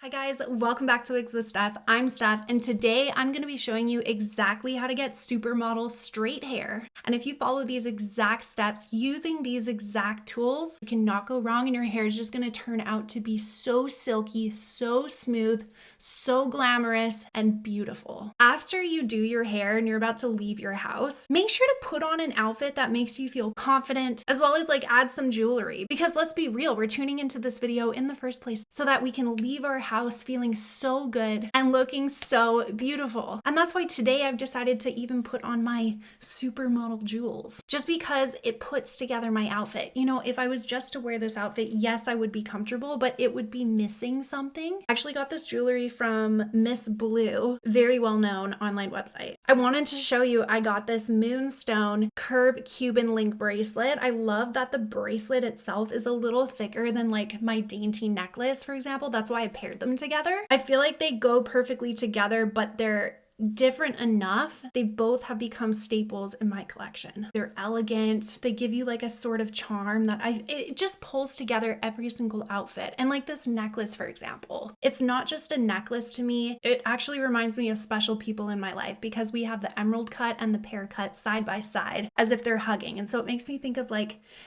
Hi guys, welcome back to Wigs with Steph. I'm Steph, and today I'm going to be showing you exactly how to get supermodel straight hair. And if you follow these exact steps using these exact tools, you cannot go wrong, and your hair is just going to turn out to be so silky, so smooth, so glamorous, and beautiful. After you do your hair and you're about to leave your house, make sure to put on an outfit that makes you feel confident, as well as add some jewelry. Because let's be real, we're tuning into this video in the first place so that we can leave our house feeling so good and looking so beautiful. And that's why today I've decided to even put on my supermodel jewels, just because it puts together my outfit. You know, if I was just to wear this outfit, yes, I would be comfortable, but it would be missing something. I actually got this jewelry from Miss Blue, very well-known online website. I wanted to show you, I got this moonstone curb Cuban link bracelet. I love that the bracelet itself is a little thicker than my dainty necklace, for example. That's why I paired them together. I feel like they go perfectly together, but they're different enough. They both have become staples in my collection. They're elegant. They give you a sort of charm that it just pulls together every single outfit. And this necklace, for example, it's not just a necklace to me. It actually reminds me of special people in my life because we have the emerald cut and the pear cut side by side as if they're hugging. And so it makes me think of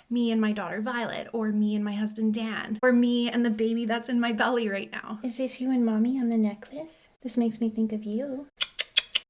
me and my daughter Violet, or me and my husband Dan, or me and the baby that's in my belly right now. Is this you and mommy on the necklace? This makes me think of you.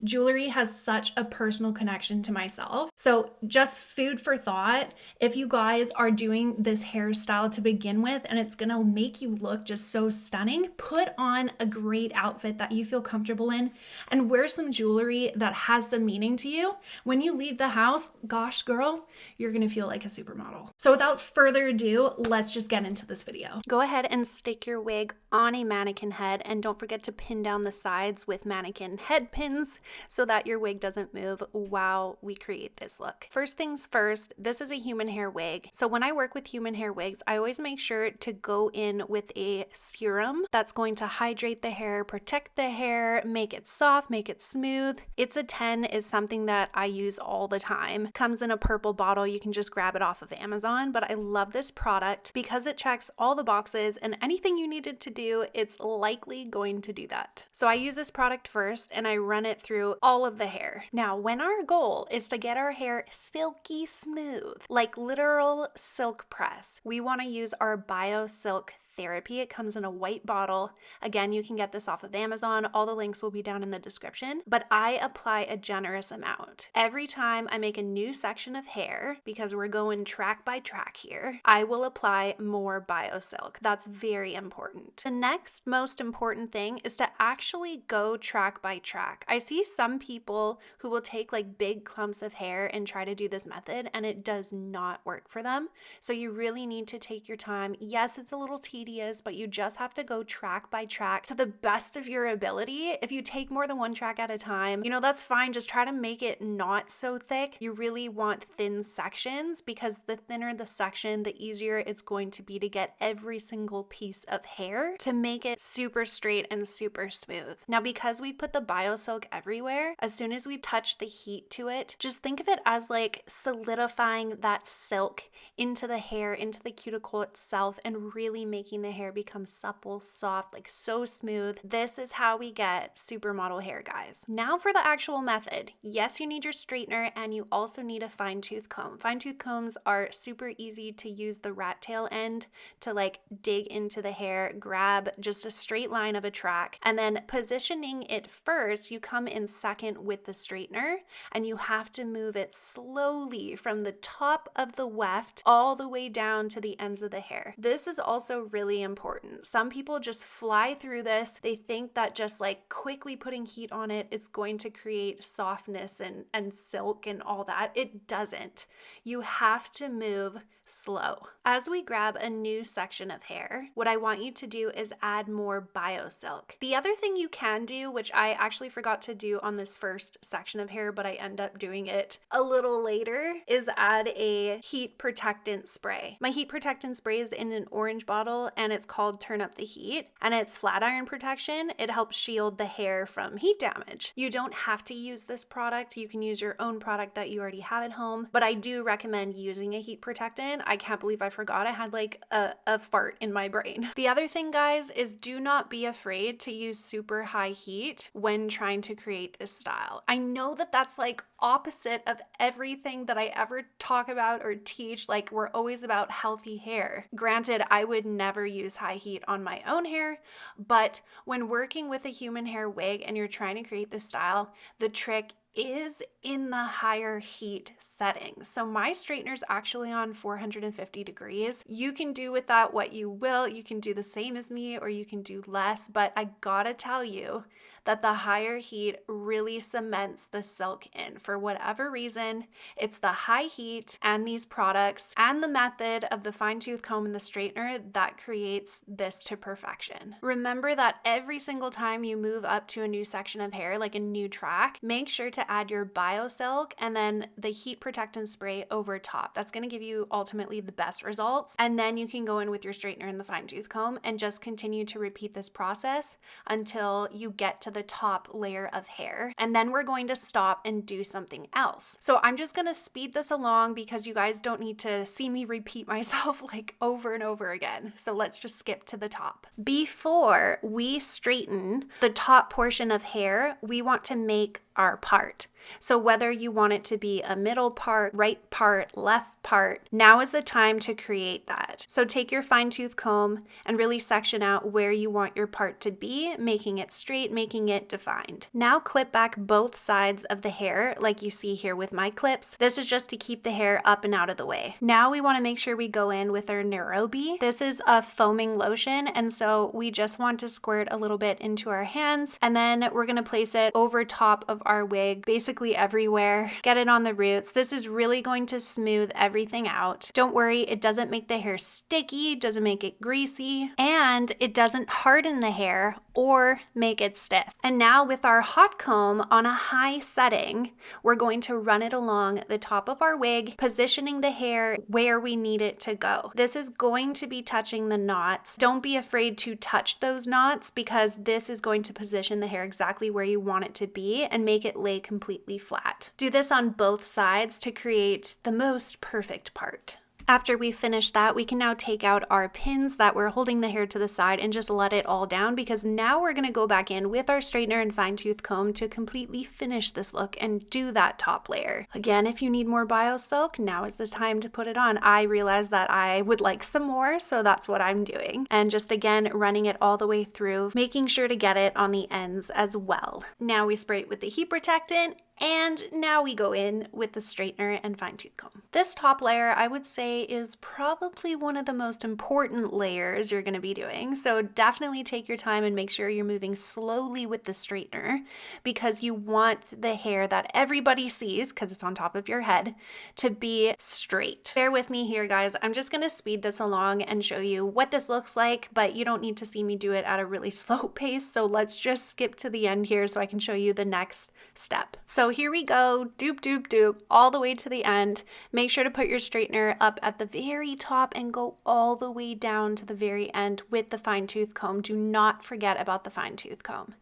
Jewelry has such a personal connection to myself. So just food for thought, if you guys are doing this hairstyle to begin with and it's gonna make you look just so stunning, put on a great outfit that you feel comfortable in and wear some jewelry that has some meaning to you. When you leave the house, gosh girl, you're gonna feel like a supermodel. So without further ado, let's just get into this video. Go ahead and stick your wig on a mannequin head, and don't forget to pin down the sides with mannequin head pins so that your wig doesn't move while we create this look. First things first, this is a human hair wig. So when I work with human hair wigs, I always make sure to go in with a serum that's going to hydrate the hair, protect the hair, make it soft, make it smooth. It's a 10 is something that I use all the time. Comes in a purple bottle. You can just grab it off of Amazon, but I love this product because it checks all the boxes, and anything you needed to do, it's likely going to do that. So I use this product first and I run it through all of the hair. Now, when our goal is to get our hair silky smooth, like literal silk press, we want to use our Biosilk Therapy. It comes in a white bottle. Again, you can get this off of Amazon. All the links will be down in the description, but I apply a generous amount. Every time I make a new section of hair, because we're going track by track here, I will apply more Biosilk. That's very important. The next most important thing is to actually go track by track. I see some people who will take big clumps of hair and try to do this method, and it does not work for them. So you really need to take your time. Yes, it's a little tedious, but you just have to go track by track to the best of your ability. If you take more than one track at a time, that's fine. Just try to make it not so thick. You really want thin sections, because the thinner the section, the easier it's going to be to get every single piece of hair to make it super straight and super smooth. Now, because we put the Biosilk everywhere, as soon as we touch the heat to it, just think of it as solidifying that silk into the hair, into the cuticle itself, and really making the hair become supple, soft, so smooth. This is how we get supermodel hair, guys. Now for the actual method. Yes, you need your straightener, and you also need a fine tooth comb. Fine tooth combs are super easy to use the rat tail end to dig into the hair, grab just a straight line of a track, and then positioning it first, you come in second with the straightener, and you have to move it slowly from the top of the weft all the way down to the ends of the hair. This is also really important. Some people just fly through this. They think that just quickly putting heat on it, it's going to create softness and silk and all that. It doesn't. You have to move slow. As we grab a new section of hair, what I want you to do is add more Biosilk. The other thing you can do, which I actually forgot to do on this first section of hair, but I end up doing it a little later, is add a heat protectant spray. My heat protectant spray is in an orange bottle, and it's called Turn Up the Heat, and it's flat iron protection. It helps shield the hair from heat damage. You don't have to use this product. You can use your own product that you already have at home, but I do recommend using a heat protectant second. I can't believe I forgot. I had like a fart in my brain. The other thing, guys, is do not be afraid to use super high heat when trying to create this style. I know that that's like opposite of everything that I ever talk about or teach. Like, we're always about healthy hair. Granted, I would never use high heat on my own hair, but when working with a human hair wig and you're trying to create this style, the trick is in the higher heat settings. So my straightener is actually on 450 degrees. You can do with that what you will. You can do the same as me or you can do less, but I gotta tell you that the higher heat really cements the silk in. For whatever reason, it's the high heat and these products and the method of the fine tooth comb and the straightener that creates this to perfection. Remember that every single time you move up to a new section of hair, like a new track, make sure to add your Biosilk and then the heat protectant spray over top. That's gonna give you ultimately the best results. And then you can go in with your straightener and the fine tooth comb and just continue to repeat this process until you get to the top layer of hair. And then we're going to stop and do something else. So I'm just going to speed this along because you guys don't need to see me repeat myself like over and over again. So let's just skip to the top. Before we straighten the top portion of hair, we want to make our part. So whether you want it to be a middle part, right part, left part, now is the time to create that. So take your fine tooth comb and really section out where you want your part to be, making it straight, making it defined. Now clip back both sides of the hair like you see here with my clips. This is just to keep the hair up and out of the way. Now we want to make sure we go in with our Nairobi. This is a foaming lotion, and so we just want to squirt a little bit into our hands, and then we're going to place it over top of our wig, basically everywhere. Get it on the roots. This is really going to smooth everything out. Don't worry, it doesn't make the hair sticky, doesn't make it greasy, and it doesn't harden the hair or make it stiff. And now with our hot comb on a high setting, we're going to run it along the top of our wig, positioning the hair where we need it to go. This is going to be touching the knots. Don't be afraid to touch those knots because this is going to position the hair exactly where you want it to be and make it lay completely flat. Do this on both sides to create the most perfect part. After we finish that, we can now take out our pins that were holding the hair to the side and just let it all down, because now we're going to go back in with our straightener and fine tooth comb to completely finish this look and do that top layer. Again, if you need more Biosilk, now is the time to put it on. I realized that I would like some more, so that's what I'm doing. And just again, running it all the way through, making sure to get it on the ends as well. Now we spray it with the heat protectant, and now we go in with the straightener and fine tooth comb. This top layer, I would say, is probably one of the most important layers you're going to be doing. So definitely take your time and make sure you're moving slowly with the straightener, because you want the hair that everybody sees, because it's on top of your head, to be straight. Bear with me here, guys. I'm just going to speed this along and show you what this looks like, but you don't need to see me do it at a really slow pace. So let's just skip to the end here so I can show you the next step. So here we go, doop, doop, doop, all the way to the end. Make sure to put your straightener up at the very top and go all the way down to the very end with the fine tooth comb. Do not forget about the fine tooth comb.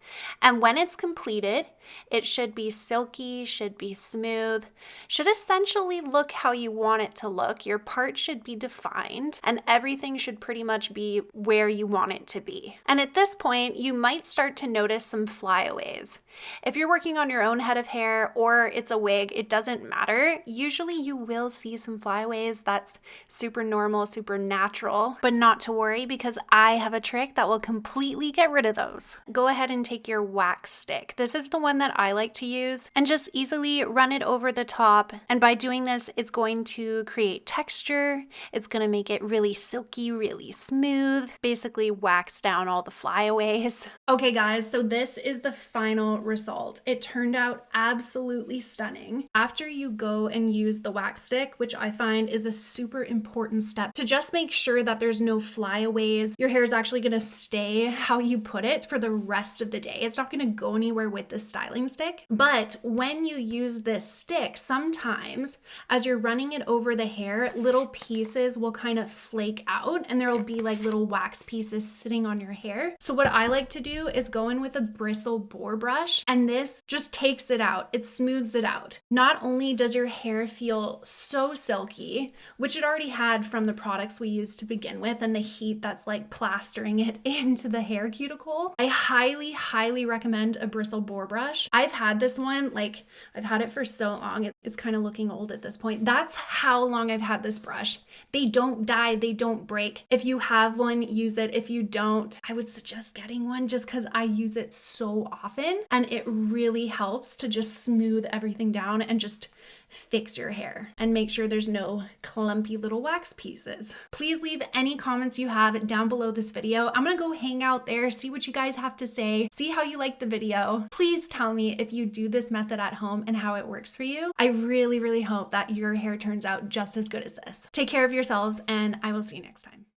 And when it's completed, it should be silky, should be smooth, should essentially look how you want it to look. Your part should be defined and everything should pretty much be where you want it to be. And at this point, you might start to notice some flyaways. If you're working on your own head of hair or it's a wig, it doesn't matter. Usually you will see some flyaways. That's super normal, super natural, but not to worry, because I have a trick that will completely get rid of those. Go ahead and take your wax stick. This is the one that I like to use, and just easily run it over the top. And by doing this, it's going to create texture. It's going to make it really silky, really smooth, basically wax down all the flyaways. Okay guys, so this is the final result. It turned out absolutely stunning. After you go and use the wax stick, which I find is a super important step to just make sure that there's no flyaways, your hair is actually going to stay how you put it for the rest of the day. It's not going to go anywhere with the styling stick. But when you use this stick, sometimes as you're running it over the hair, little pieces will kind of flake out and there will be like little wax pieces sitting on your hair. So what I like to do do is go in with a bristle boar brush, and this just takes it out. It smooths it out. Not only does your hair feel so silky, which it already had from the products we used to begin with and the heat that's like plastering it into the hair cuticle, I highly recommend a bristle boar brush. I've had this one, like I've had it for so long, it's kind of looking old at this point. That's how long I've had this brush. They don't die, they don't break. If you have one, use it. If you don't, I would suggest getting one just because I use it so often and it really helps to just smooth everything down and just fix your hair and make sure there's no clumpy little wax pieces. Please leave any comments you have down below this video. I'm gonna go hang out there, see what you guys have to say, see how you like the video. Please tell me if you do this method at home and how it works for you. I really hope that your hair turns out just as good as this. Take care of yourselves and I will see you next time.